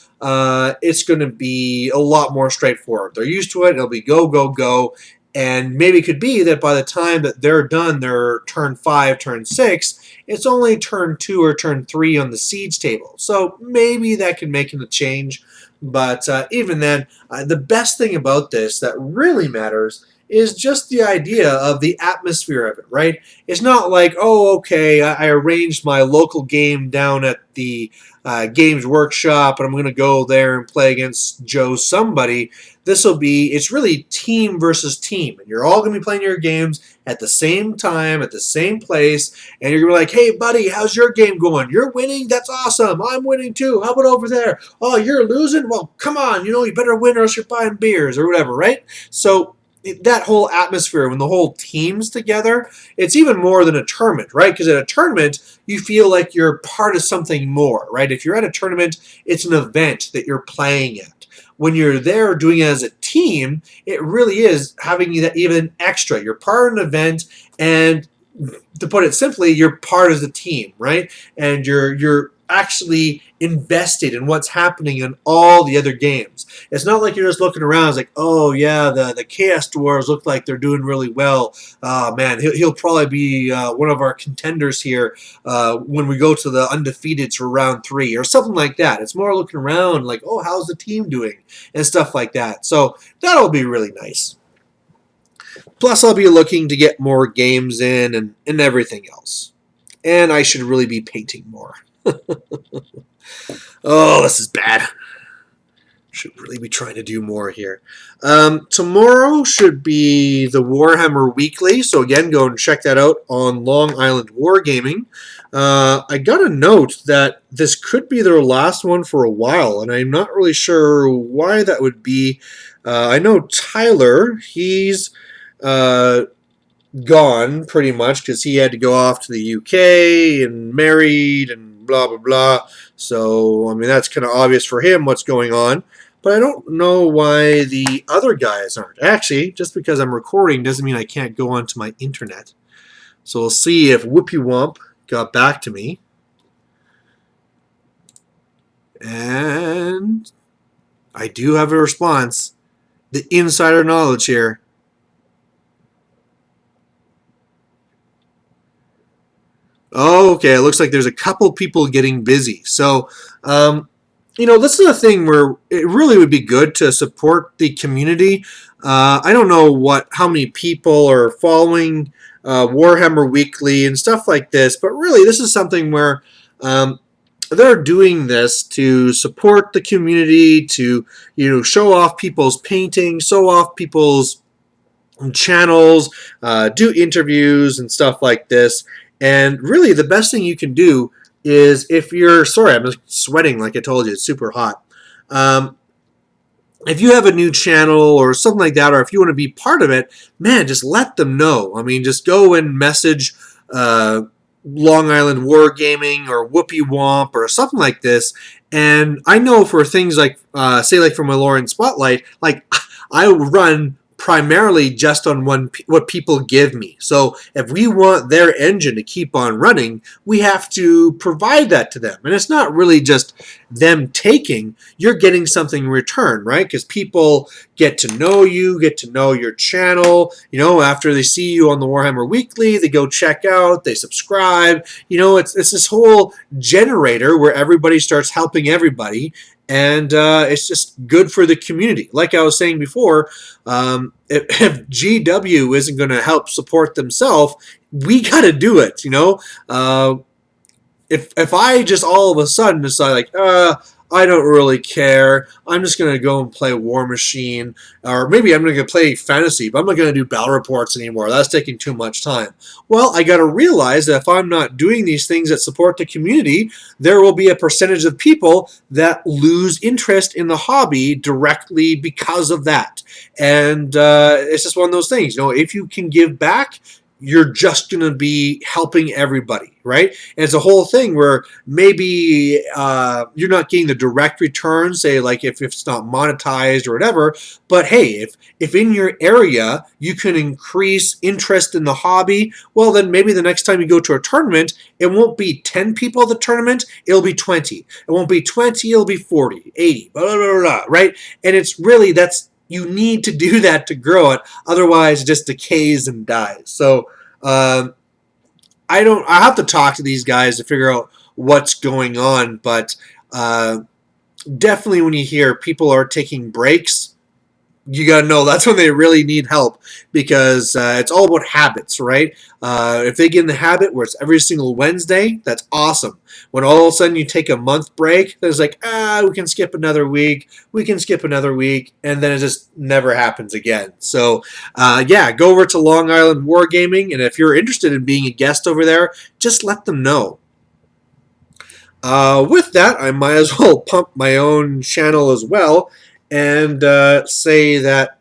it's going to be a lot more straightforward. They're used to it. It'll be go, go, go. And maybe it could be that by the time that they're done their turn 5, turn 6, it's only turn 2 or turn 3 on the siege table. So maybe that can make a change. But even then, the best thing about this that really matters is just the idea of the atmosphere of it, right? It's not like, oh, okay, I arranged my local game down at the Games Workshop, and I'm going to go there and play against Joe somebody. It's really team versus team, and you're all going to be playing your games at the same time, at the same place, and you're going to be like, hey, buddy, how's your game going? You're winning? That's awesome. I'm winning too. How about over there? Oh, you're losing? Well, come on, you better win or else you're buying beers or whatever, right? So that whole atmosphere, when the whole team's together, it's even more than a tournament, right? Because at a tournament, you feel like you're part of something more, right? If you're at a tournament, it's an event that you're playing at. When you're there doing it as a team, it really is having that even extra. You're part of an event, and to put it simply, you're part of the team, right? And you're actually invested in what's happening in all the other games. It's not like you're just looking around. It's like, oh yeah, the Chaos Dwarves look like they're doing really well. Man, he'll probably be one of our contenders here when we go to the undefeateds for round 3 or something like that. It's more looking around like, oh, how's the team doing and stuff like that. So that'll be really nice. Plus, I'll be looking to get more games in and everything else. And I should really be painting more. Oh, this is bad. Should really be trying to do more here. Tomorrow should be the Warhammer Weekly. So again, go and check that out on Long Island Wargaming. I got a note that this could be their last one for a while, and I'm not really sure why that would be. I know Tyler, he's gone pretty much because he had to go off to the UK and married and blah blah blah. So I mean that's kind of obvious for him what's going on, but I don't know why the other guys aren't. Actually, just because I'm recording doesn't mean I can't go onto my internet. So we'll see if Whoopie Womp got back to me. And I do have a response. The insider knowledge here. Oh, okay. It looks like there's a couple people getting busy. So, this is a thing where it really would be good to support the community. I don't know how many people are following Warhammer Weekly and stuff like this, but really this is something where they're doing this to support the community, to show off people's paintings, show off people's channels, do interviews and stuff like this. And really, the best thing you can do is if you're... Sorry, I'm sweating like I told you. It's super hot. If you have a new channel or something like that, or if you want to be part of it, man, just let them know. I mean, just go and message Long Island Wargaming or Whoopie Womp or something like this. And I know for things like, say like for Malorian Spotlight, like I run primarily just on what people give me. So if we want their engine to keep on running, we have to provide that to them. And it's not really just them taking, you're getting something in return, right? Because people get to know you, get to know your channel. After they see you on the Warhammer Weekly, they go check out, they subscribe. It's this whole generator where everybody starts helping everybody. And it's just good for the community. Like I was saying before, if GW isn't going to help support themselves, we got to do it. If I just all of a sudden decide like, I don't really care, I'm just going to go and play War Machine, or maybe I'm going to play Fantasy, but I'm not going to do battle reports anymore. That's taking too much time. Well, I got to realize that if I'm not doing these things that support the community, there will be a percentage of people that lose interest in the hobby directly because of that. And it's just one of those things. If you can give back, you're just going to be helping everybody, right? And it's a whole thing where maybe you're not getting the direct return, say like if it's not monetized or whatever, but hey, if in your area you can increase interest in the hobby, well then maybe the next time you go to a tournament, it won't be 10 people at the tournament, it'll be 20. It won't be 20, it'll be 40, 80, blah, blah, blah, blah, right? And it's really, you need to do that to grow it. Otherwise, it just decays and dies. So I have to talk to these guys to figure out what's going on. But definitely when you hear people are taking breaks, you got to know that's when they really need help, because it's all about habits, right? If they get in the habit where it's every single Wednesday, that's awesome. When all of a sudden you take a month break, there's like, we can skip another week, and then it just never happens again. So, yeah, go over to Long Island Wargaming, and if you're interested in being a guest over there, just let them know. With that, I might as well pump my own channel as well, and say that...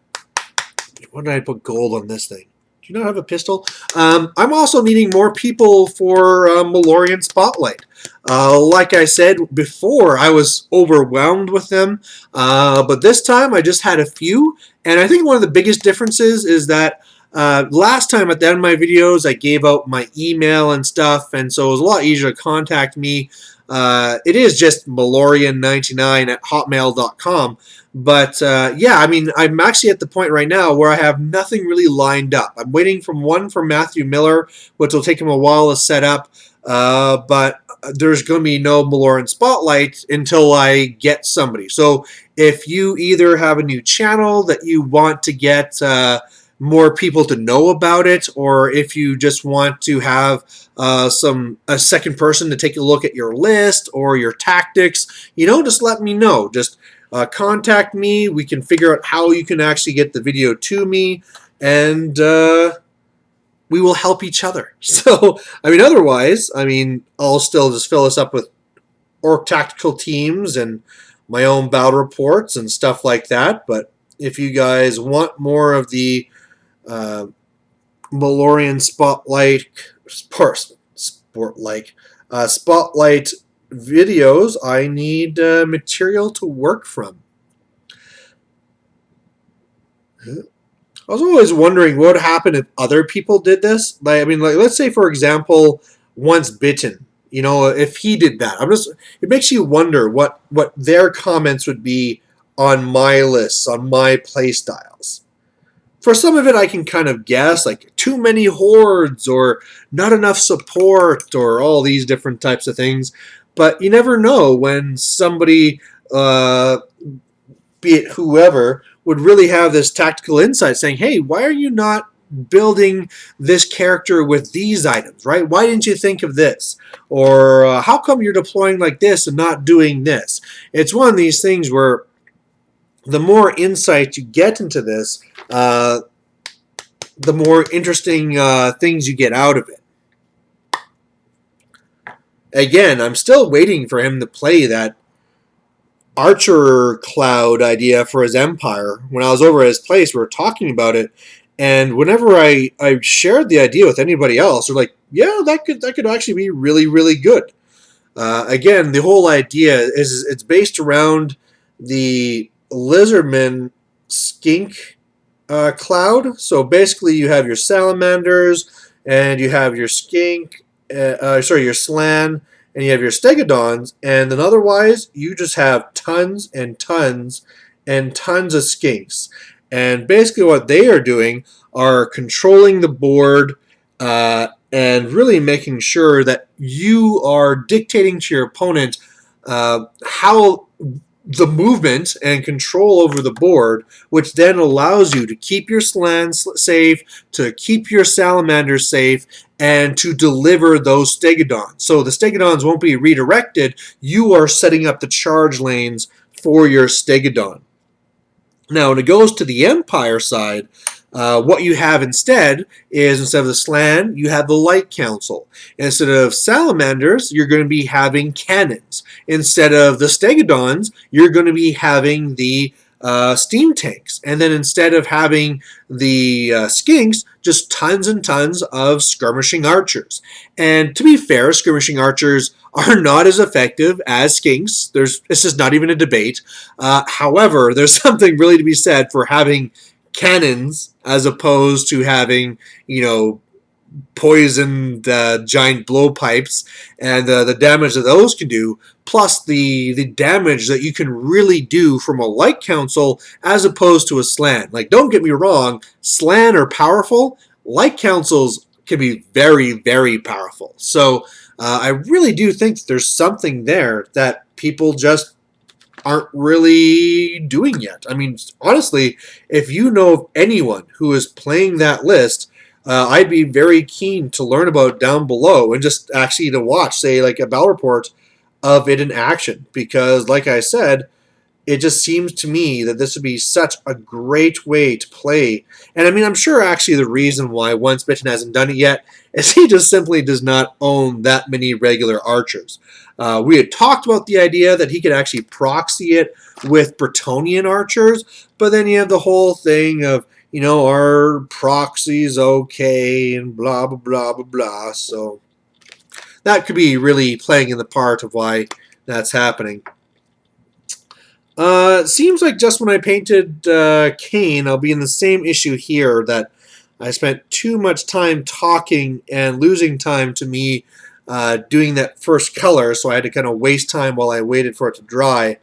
Why did I put gold on this thing? Do you not have a pistol? I'm also needing more people for Malorian Spotlight. Like I said before, I was overwhelmed with them, but this time I just had a few, and I think one of the biggest differences is that last time at the end of my videos I gave out my email and stuff, and so it was a lot easier to contact me. It is just Malorian99 at hotmail.com. But yeah, I mean, I'm actually at the point right now where I have nothing really lined up. I'm waiting for one from Matthew Miller, which will take him a while to set up. But there's going to be no Malorian Spotlight until I get somebody. So if you either have a new channel that you want to get more people to know about it, or if you just want to have a second person to take a look at your list or your tactics, just let me know. Just contact me. We can figure out how you can actually get the video to me, and we will help each other. So, I mean, otherwise, I'll still just fill us up with orc tactical teams and my own battle reports and stuff like that. But if you guys want more of the Malorian Spotlight videos, I need material to work from. I was always wondering what would happen if other people did this. Like, let's say, for example, Once Bitten. If he did that, it makes you wonder what their comments would be on my lists, on my play styles. For some of it, I can kind of guess, like too many hordes or not enough support or all these different types of things. But you never know when somebody, be it whoever, would really have this tactical insight saying, hey, why are you not building this character with these items, right? Why didn't you think of this? Or how come you're deploying like this and not doing this? It's one of these things where the more insight you get into this, the more interesting things you get out of it. Again, I'm still waiting for him to play that Archer Cloud idea for his Empire. When I was over at his place, we were talking about it, and whenever I shared the idea with anybody else, they're like, yeah, that could actually be really, really good. Again, the whole idea is it's based around the Lizardman skink cloud. So basically you have your salamanders and you have your skink, your slan, and you have your stegodons, and then otherwise you just have tons and tons and tons of skinks. And basically what they are doing are controlling the board and really making sure that you are dictating to your opponent how the movement and control over the board, which then allows you to keep your slans safe, to keep your salamanders safe, and to deliver those stegodons. So the stegodons won't be redirected. You are setting up the charge lanes for your stegodon. Now, when it goes to the Empire side, what you have instead is, instead of the slan, you have the light council. Instead of salamanders, you're going to be having cannons. Instead of the stegodons, you're going to be having the steam tanks. And then instead of having the skinks, just tons and tons of skirmishing archers. And to be fair, skirmishing archers are not as effective as skinks. This is not even a debate. However, there's something really to be said for having cannons as opposed to having, poisoned giant blowpipes, and the damage that those can do, plus the damage that you can really do from a light council as opposed to a slan. Like, don't get me wrong, slan are powerful. Light councils can be very, very powerful. So I really do think that there's something there that people just aren't really doing yet. I mean, honestly, if you know of anyone who is playing that list, I'd be very keen to learn about it down below and just actually to watch, say, like a battle report of it in action. Because, like I said, it just seems to me that this would be such a great way to play. And I mean, I'm sure actually the reason why Once Bitten hasn't done it yet is he just simply does not own that many regular archers. We had talked about the idea that he could actually proxy it with Bretonnian archers, but then you have the whole thing of, our proxy's okay and blah, blah, blah, blah, blah. So that could be really playing in the part of why that's happening. It seems like just when I painted Kane, I'll be in the same issue here, that I spent too much time talking and losing time to me doing that first color, so I had to kind of waste time while I waited for it to dry.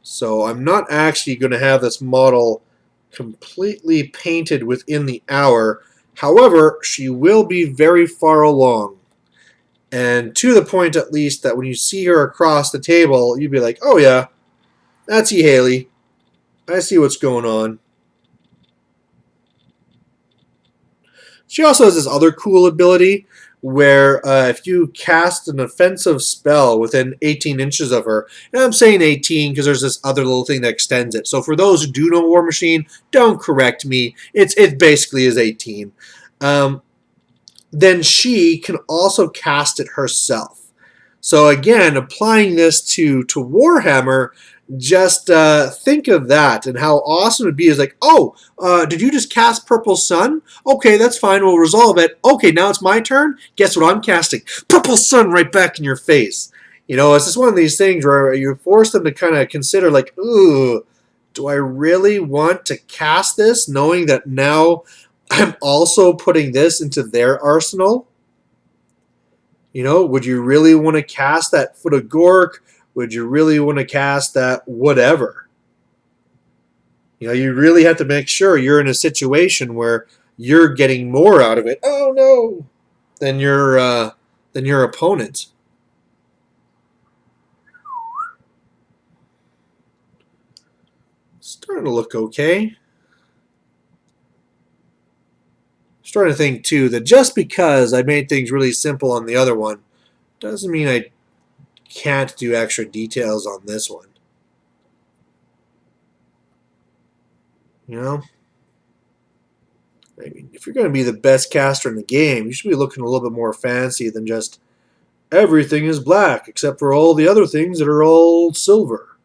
So I'm not actually going to have this model completely painted within the hour. However, she will be very far along. And to the point, at least, that when you see her across the table, you'd be like, oh yeah, that's you, Haley. I see what's going on. She also has this other cool ability where if you cast an offensive spell within 18 inches of her, and I'm saying 18 because there's this other little thing that extends it. So for those who do know War Machine, don't correct me. It basically is 18. Then she can also cast it herself. So again, applying this to Warhammer, just think of that and how awesome it would be. Is like, oh, did you just cast Purple Sun? Okay, that's fine. We'll resolve it. Okay, now it's my turn. Guess what I'm casting? Purple Sun right back in your face. You know, it's just one of these things where you force them to kind of consider, like, ooh, do I really want to cast this, knowing that now I'm also putting this into their arsenal? You know, would you really want to cast that Foot of Gork? Would you really want to cast that whatever? You know, you really have to make sure you're in a situation where you're getting more out of it. Oh no, than your opponent. Starting to look okay. Starting to think too that just because I made things really simple on the other one doesn't mean I can't do extra details on this one. You know? I mean, if you're going to be the best caster in the game, you should be looking a little bit more fancy than just everything is black except for all the other things that are all silver.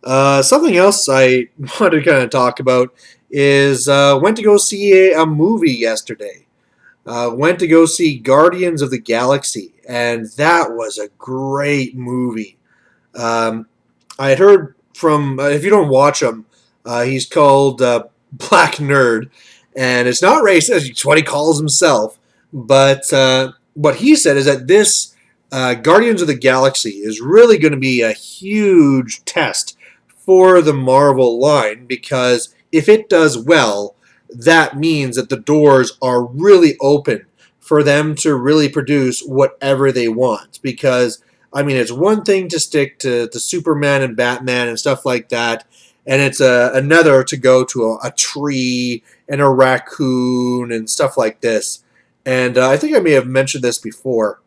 Something else I wanted to kind of talk about is went to go see a movie yesterday. Went to go see Guardians of the Galaxy, and that was a great movie. Um, I had heard from, if you don't watch him, he's called Black Nerd, and it's not racist, it's what he calls himself. But what he said is that this Guardians of the Galaxy is really going to be a huge test for the Marvel line, because if it does well, that means that the doors are really open for them to really produce whatever they want. Because, I mean, it's one thing to stick to Superman and Batman and stuff like that, and it's another to go to a tree and a raccoon and stuff like this. And I think I may have mentioned this before.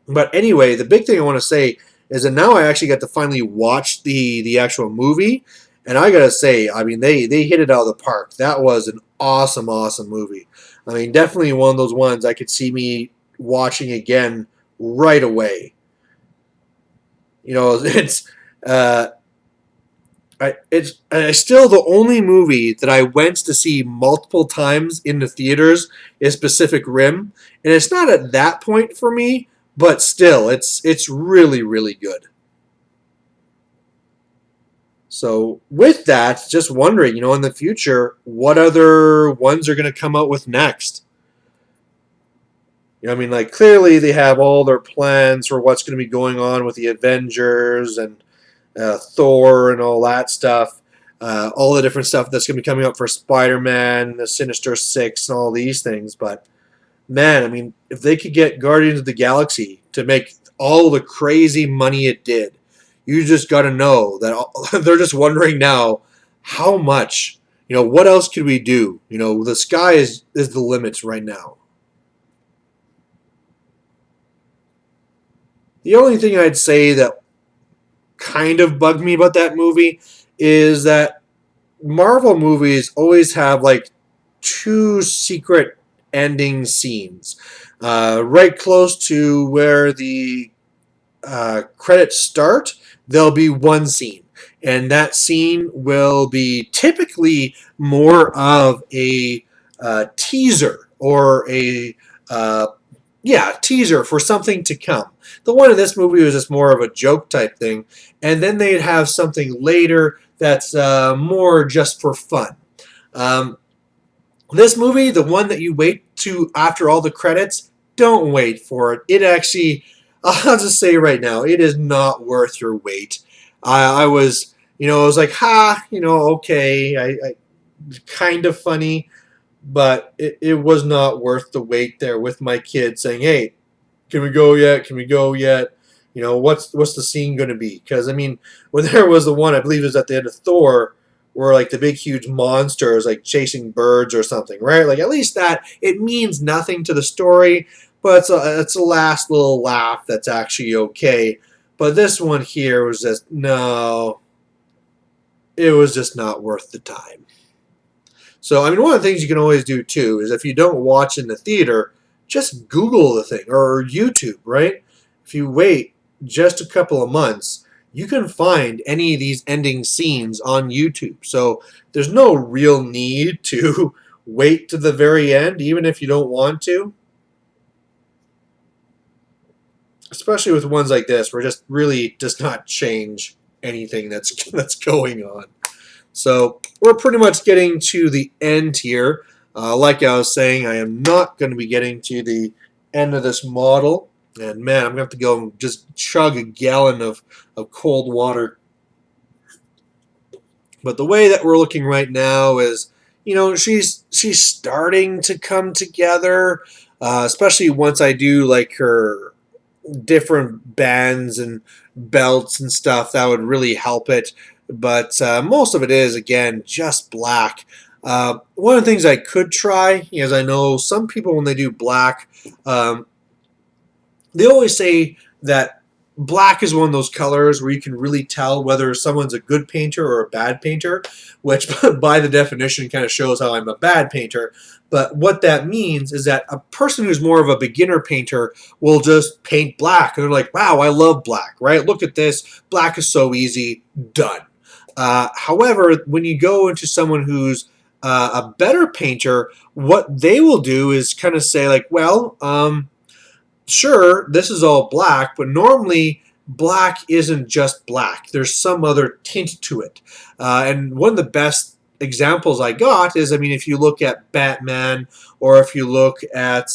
But anyway, the big thing I want to say is that now I actually got to finally watch the actual movie, and I gotta say, I mean, they hit it out of the park. That was an awesome movie. I mean, definitely one of those ones I could see me watching again right away. You know, it's still the only movie that I went to see multiple times in the theaters is Pacific Rim, and it's not at that point for me, but still, it's really good. So with that, just wondering, you know, in the future, what other ones are going to come out with next? You know, I mean, like, clearly they have all their plans for what's going to be going on with the Avengers and Thor and all that stuff. All the different stuff that's going to be coming up for Spider-Man, the Sinister Six, and all these things. But man, I mean, if they could get Guardians of the Galaxy to make all the crazy money it did, you just got to know that they're just wondering now how much, you know, what else could we do? You know, the sky is the limits right now. The only thing I'd say that kind of bugged me about that movie is that Marvel movies always have like two secret ending scenes. Right close to where the credits start, there'll be one scene. And that scene will be typically more of a teaser or a teaser for something to come. The one in this movie was just more of a joke type thing, and then they'd have something later that's more just for fun. Um, this movie, the one that you wait to after all the credits, don't wait for it. It actually, I'll just say right now, it is not worth your wait. I was, I was like, ha, okay, I kind of funny, but it was not worth the wait there with my kid saying, hey, can we go yet? Can we go yet? What's the scene going to be? Because I mean, when there was the one, I believe it was at the end of Thor, where like the big huge monster is like chasing birds or something, right? Like at least that it means nothing to the story, but it's a last little laugh that's actually okay. But this one here was just no, it was just not worth the time. So, I mean, one of the things you can always do too is if you don't watch in the theater, just Google the thing or YouTube, right? If you wait just a couple of months, you can find any of these ending scenes on YouTube. So, there's no real need to wait to the very end, even if you don't want to. Especially with ones like this, where it just really does not change anything that's going on. So we're pretty much getting to the end here. Like I was saying, I am not going to be getting to the end of this model. And man, I'm going to have to go and just chug a gallon of cold water. But the way that we're looking right now is, she's starting to come together, especially once I do like her different bands and belts and stuff. That would really help it. But most of it is, again, just black. One of the things I could try is I know some people, when they do black, they always say that black is one of those colors where you can really tell whether someone's a good painter or a bad painter, which by the definition kind of shows how I'm a bad painter. But what that means is that a person who's more of a beginner painter will just paint black. And they're like, wow, I love black, right? Look at this. Black is so easy. Done. However, when you go into someone who's a better painter, what they will do is kind of say like, well, sure, this is all black, but normally black isn't just black. There's some other tint to it. And one of the best examples I got is, I mean, if you look at Batman or if you look at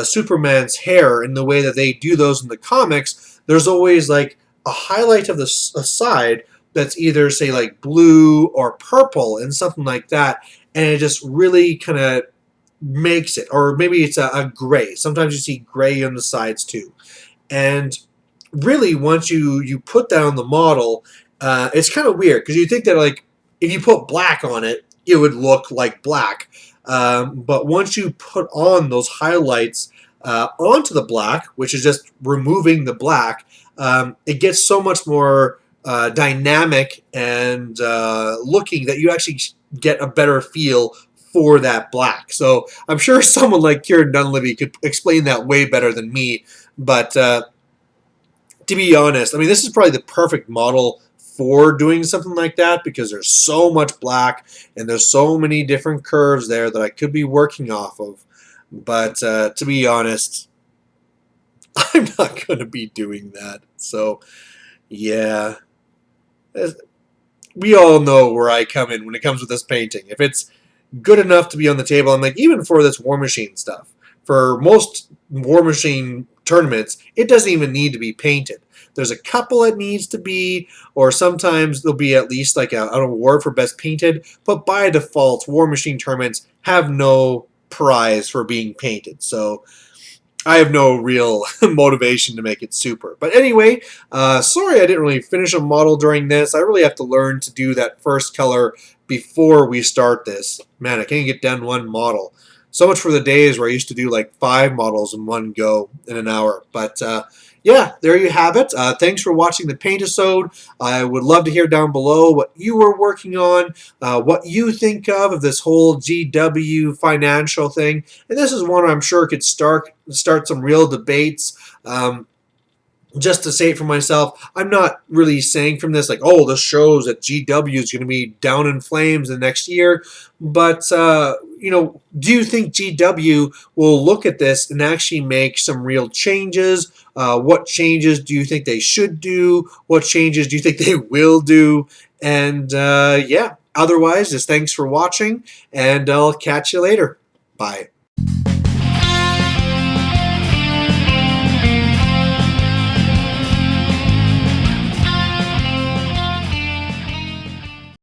Superman's hair and the way that they do those in the comics, there's always like a highlight of the side that's either, say, like blue or purple and something like that. And it just really kind of makes it, or maybe it's a gray. Sometimes you see gray on the sides too. And really, once you put that on the model, it's kind of weird because you think that like if you put black on it, it would look like black. But once you put on those highlights onto the black, which is just removing the black, it gets so much more dynamic and looking that you actually get a better feel for that black. So I'm sure someone like Kieran Dunleavy could explain that way better than me. But to be honest, I mean, this is probably the perfect model for doing something like that because there's so much black and there's so many different curves there that I could be working off of. But to be honest, I'm not going to be doing that. So, yeah. We all know where I come in when it comes with this painting. If it's good enough to be on the table, I'm like, even for this War Machine stuff, for most War Machine tournaments, it doesn't even need to be painted. There's a couple it needs to be, or sometimes there'll be at least like an award for best painted, but by default, War Machine tournaments have no prize for being painted. So I have no real motivation to make it super. But anyway, sorry I didn't really finish a model during this. I really have to learn to do that first color before we start this. Man, I can't get done one model. So much for the days where I used to do like 5 models in one go in an hour. But yeah, there you have it. Thanks for watching the Paintisode. I would love to hear down below what you were working on, what you think of this whole GW financial thing. And this is one I'm sure could start some real debates. Just to say it for myself, I'm not really saying from this like, oh, this shows that GW is going to be down in flames the next year. But, do you think GW will look at this and actually make some real changes? What changes do you think they should do? What changes do you think they will do? And, yeah, otherwise, just thanks for watching, and I'll catch you later. Bye.